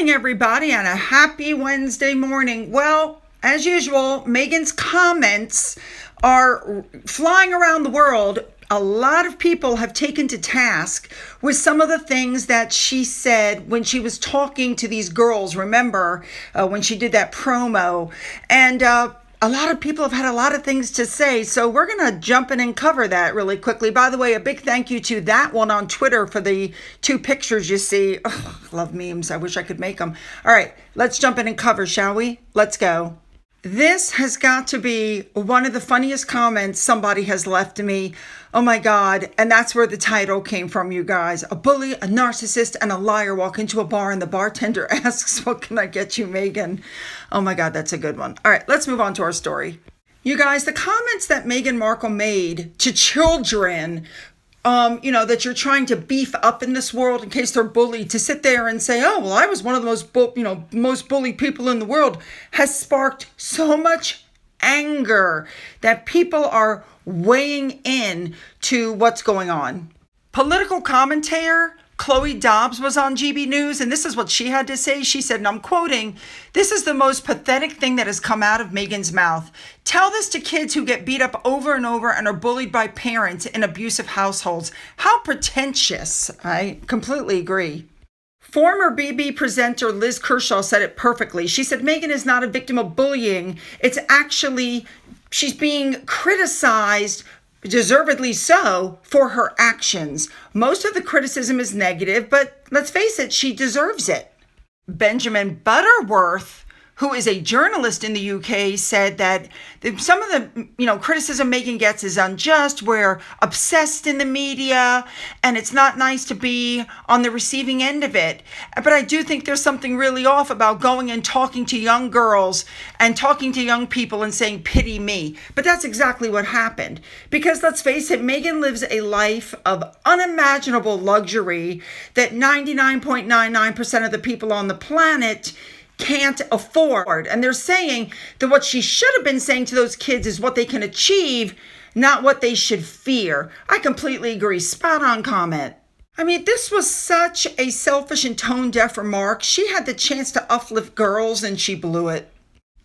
morning, everybody, and a happy Wednesday morning. Well, as usual, Meghan's comments are flying around the world. A lot of people have taken to task with some of the things that she said when she was talking to these girls. Remember when she did that promo? And a lot of people have had a lot of things to say, so we're going to jump in and cover that really quickly. By the way, a big thank you to that one on Twitter for the 2 pictures you see. Oh, I love memes. I wish I could make them. All right, let's jump in and cover, shall we? Let's go. This has got to be one of the funniest comments somebody has left to me. Oh my God. And that's where the title came from, you guys. A bully, a narcissist, and a liar walk into a bar and the bartender asks, "What can I get you, Meghan?" Oh my God, that's a good one. All right, let's move on to our story. You guys, the comments that Meghan Markle made to children, that you're trying to beef up in this world in case they're bullied, to sit there and say, "Oh, well, I was one of the most bullied people in the world," has sparked so much anger that people are weighing in to what's going on. Political commentator Chloe Dobbs was on GB News, and this is what she had to say. She said, and I'm quoting, "This is the most pathetic thing that has come out of Meghan's mouth. Tell this to kids who get beat up over and over and are bullied by parents in abusive households. How pretentious." I completely agree. Former BB presenter Liz Kershaw said it perfectly. She said, "Meghan is not a victim of bullying. It's actually, she's being criticized, deservedly so, for her actions. Most of the criticism is negative, but let's face it, she deserves it." Benjamin Butterworth, who is a journalist in the UK, said that some of the criticism Meghan gets is unjust. We're obsessed in the media, and it's not nice to be on the receiving end of it. But I do think there's something really off about going and talking to young girls and talking to young people and saying, "Pity me." But that's exactly what happened. Because let's face it, Meghan lives a life of unimaginable luxury that 99.99% of the people on the planet can't afford. And they're saying that what she should have been saying to those kids is what they can achieve, not what they should fear. I completely agree. Spot on comment. I mean, this was such a selfish and tone-deaf remark. She had the chance to uplift girls and she blew it.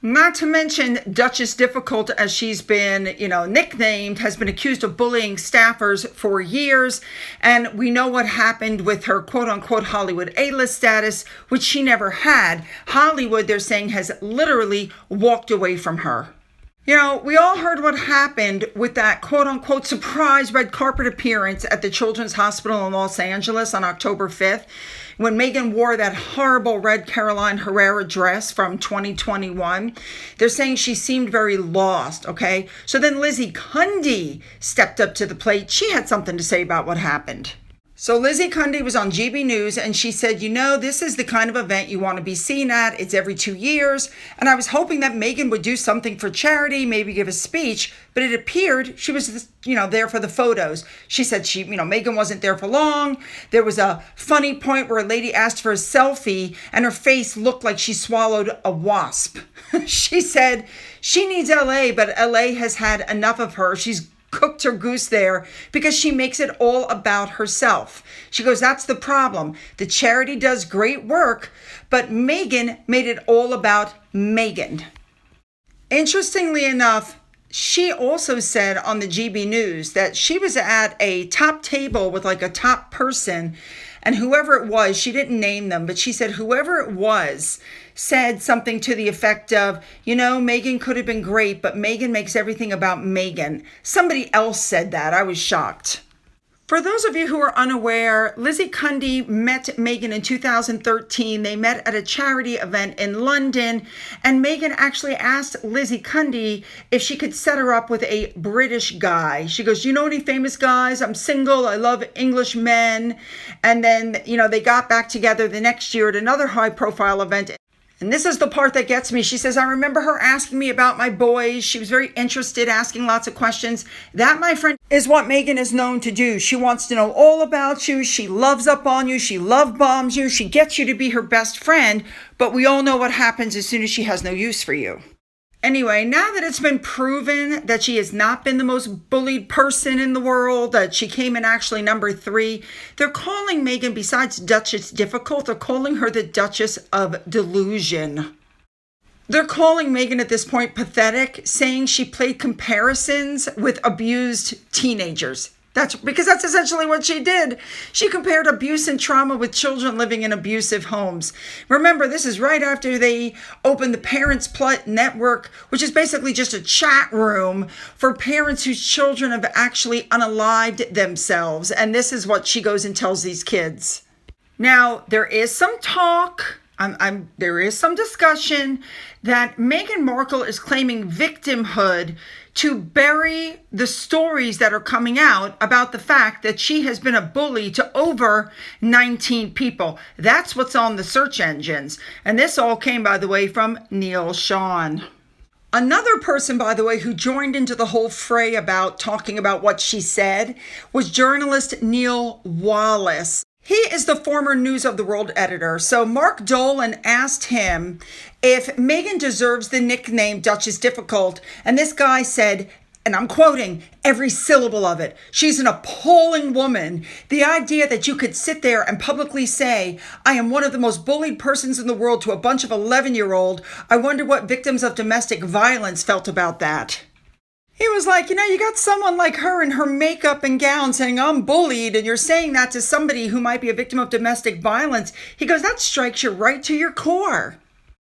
Not to mention, Duchess Difficult, as she's been, nicknamed, has been accused of bullying staffers for years. And we know what happened with her quote-unquote Hollywood A-list status, which she never had. Hollywood, they're saying, has literally walked away from her. We all heard what happened with that quote-unquote surprise red carpet appearance at the Children's Hospital in Los Angeles on October 5th, when Meghan wore that horrible red Caroline Herrera dress from 2021. They're saying she seemed very lost, okay? So then Lizzie Cundy stepped up to the plate. She had something to say about what happened. So Lizzie Cundy was on GB News and she said, this is the kind of event you want to be seen at. It's every 2 years. And I was hoping that Meghan would do something for charity, maybe give a speech, but it appeared she was, there for the photos. She said Meghan wasn't there for long. There was a funny point where a lady asked for a selfie and her face looked like she swallowed a wasp. She said she needs LA, but LA has had enough of her. She's cooked her goose there because she makes it all about herself. She goes, "That's the problem. The charity does great work, but Meghan made it all about Meghan." Interestingly enough, she also said on the GB News that she was at a top table with like a top person, and whoever it was, she didn't name them, but she said whoever it was said something to the effect of, Meghan could have been great, but Meghan makes everything about Meghan. Somebody else said that. I was shocked. For those of you who are unaware, Lizzie Cundy met Meghan in 2013. They met at a charity event in London, and Meghan actually asked Lizzie Cundy if she could set her up with a British guy. She goes, "Do you know any famous guys? I'm single. I love English men." And then, they got back together the next year at another high-profile event. And this is the part that gets me. She says, "I remember her asking me about my boys. She was very interested, asking lots of questions." That, my friend, is what Meghan is known to do. She wants to know all about you. She loves up on you. She love bombs you. She gets you to be her best friend. But we all know what happens as soon as she has no use for you. Anyway, now that it's been proven that she has not been the most bullied person in the world, that she came in actually number 3, they're calling Meghan, besides Duchess difficult, they're calling her the Duchess of Delusion. They're calling Meghan at this point pathetic, saying she played comparisons with abused teenagers. That's essentially what she did. She compared abuse and trauma with children living in abusive homes. Remember, this is right after they opened the Parents Plus Network, which is basically just a chat room for parents whose children have actually unalived themselves. And this is what she goes and tells these kids. Now, there is some talk. There is some discussion that Meghan Markle is claiming victimhood to bury the stories that are coming out about the fact that she has been a bully to over 19 people. That's what's on the search engines. And this all came, by the way, from Neil Sean. Another person, by the way, who joined into the whole fray about talking about what she said was journalist Neil Wallace. He is the former News of the World editor. So Mark Dolan asked him if Meghan deserves the nickname Duchess Difficult. And this guy said, and I'm quoting, every syllable of it. She's an appalling woman. The idea that you could sit there and publicly say, I am one of the most bullied persons in the world to a bunch of 11-year-old. I wonder what victims of domestic violence felt about that. He was like, you got someone like her in her makeup and gown saying, I'm bullied, and you're saying that to somebody who might be a victim of domestic violence. He goes, that strikes you right to your core.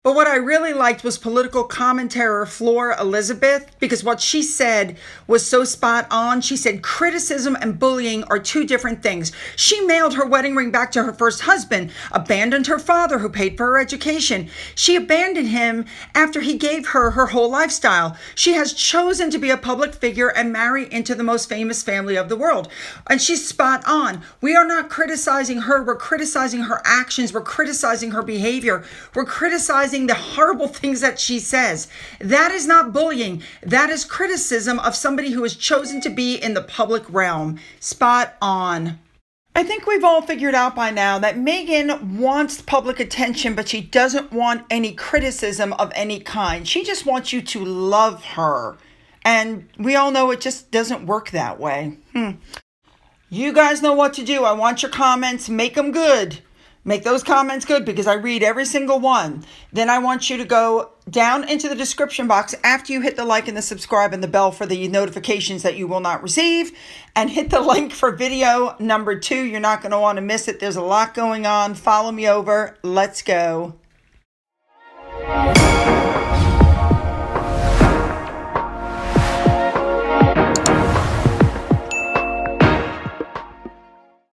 But what I really liked was political commentator Flora Elizabeth, because what she said was so spot on. She said criticism and bullying are two different things. She mailed her wedding ring back to her first husband, abandoned her father who paid for her education. She abandoned him after he gave her her whole lifestyle. She has chosen to be a public figure and marry into the most famous family of the world. And she's spot on. We are not criticizing her. We're criticizing her actions. We're criticizing her behavior. We're criticizing the horrible things that she says. That is not bullying. That is criticism of somebody who has chosen to be in the public realm. Spot on. I think we've all figured out by now that Meghan wants public attention, but she doesn't want any criticism of any kind. She just wants you to love her. And we all know it just doesn't work that way. You guys know what to do. I want your comments. Make them good. Make those comments good because I read every single one. Then I want you to go down into the description box after you hit the like and the subscribe and the bell for the notifications that you will not receive. And hit the link for video number 2. You're not going to want to miss it. There's a lot going on. Follow me over. Let's go.